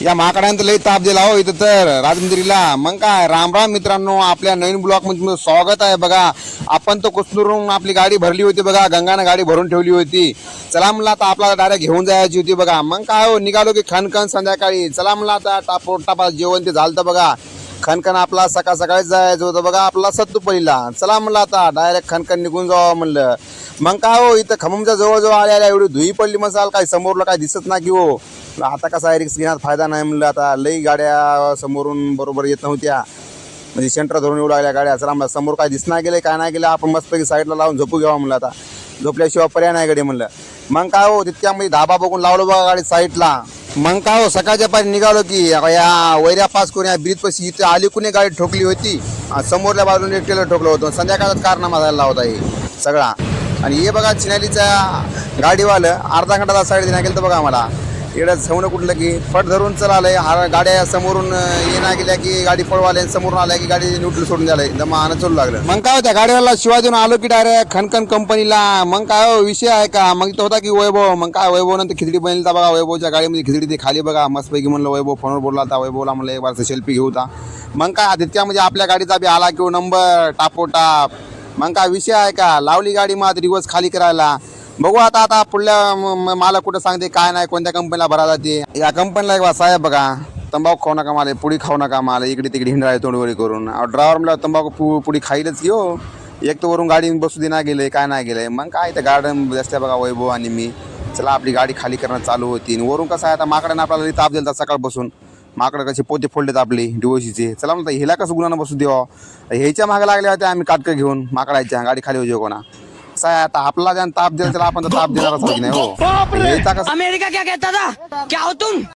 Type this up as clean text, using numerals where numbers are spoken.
या माकडांत लई ताप दिला हो इथं तर राजमुंद्रीला. मग काय राम राम मित्रांनो, आपल्या नवीन ब्लॉग मध्ये तुमचं स्वागत आहे. बघा आपण तो कुसनूरून आपली गाडी भरली होती बघा, गंगानं गाडी भरून ठेवली होती. चला म्हणलं आता आपल्याला डायरेक्ट घेऊन जायची होती बघा. मग काय हो निघालो की खणखण संध्याकाळी. चला म्हणलं आता टापा जेवण ते झालं बघा. खणखण आपला सकाळ सकाळीच जायचं होतं बघा, आपला सत्तुपल्लीला. चला म्हणलं आता डायरेक्ट खणखण निघून जावं म्हणलं. मग काय हो इथं खममच्या जवळजवळ आल्या एवढी धुई पडली मसाल, काही समोरला काही दिसत नाही की हो. आता कसा आहे रिक्स घेण्यात फायदा नाही म्हणलं. आता लई गाड्या समोरून बरोबर येत नव्हत्या, म्हणजे सेंटर धरून येऊ लागल्या गाड्या. चला म्हणलं समोर काय दिसणार गेले काय नाही गेलं, आपण मस्तपैकी साईडला लावून झोपू घ्यावा म्हणलं. आता झोपल्याशिवाय पर्याय नाही गाडी म्हणलं. मग काय हो तितक्यामध्ये धाबा बघून लावलं बघा गाडी साईडला. मग काय हो सकाळच्या पारी निघालो की या वैऱ्या पास करून या ब्रिज पाशी इथे आली कुणी गाडी ठोकली होती, समोरल्या बाजूने एकटेला ठोकलं होतं. संध्याकाळात कारनामा झाला होता हे सगळा. आणि हे बघा चिनालीच्या गाडीवालं अर्धा घंटा साईड देण्या गेलं तर बघा मला एवढं सवणं कुठलं की फट धरून चलालंय. गाड्या समोरून येण्या गेल्या की गाडी पळवाल्या, समोरून आल्या की गाडी न्यूट्रल सोडून द्यायला दमानं चलू लागलं. मग काय त्या गाडीवाला शिवाय देऊन आलो की डायरेक्ट खणखण कंपनीला. मग काय विषय आहे का, मग तो होता की वैभव. मग काय वैभव नंतर खिचडी बनली बघा. वैभवच्या गाडीमध्ये खिचडी ते खाली बघा मस्तपैकी. म्हणलं वैभव फोनवर बोलला होता, वैभवला म्हणलं एक बारचं सेल्फी घेऊ होता. मग काय तितक्यामध्ये आपल्या गाडीचा बी आला किंवा नंबर टापोटाप. मग काय विषय आहे का, लावली गाडी मग रिवर्स खाली करायला. बघू आता पुढल्या मला कुठं सांगते काय नाही, कोणत्या कंपनीला भरा जाते. या कंपनीला एक साहेब बघा, तंबाखू खाऊ नका मला, पुडी खाऊ नका मला, इकडे तिकडे हिंडाय तोंडवरी करून. ड्रायव्हर म्हणलं तंबाखू पुडी खाईलच की हो. एक तर वरून गाडी बसू दे नाही गेले काय नाही गेले. मग काय त्या गार्डन रस्त्या बघा वैभव आणि मी. चला आपली गाडी खाली करणं चालू होती. वरून कसं आहे आता माकडाने आपल्याला ताप दिला सकाळ बसून. माकडं कसे पोते फोडलेत आपले डिवोशीचे. चला म्हणतात हिला कसं गुन्हा बसू देवा. ह्याच्या मागे लागल्या होत्या आम्ही काटकं घेऊन माकडायच्या, गाडी खाली होती कोणा. कसं आहे आता आपला ज्या ताप दिला त्याला आपण ताप देणारच नाही हो. अमेरिका क्या कहता था, क्या हो तुम?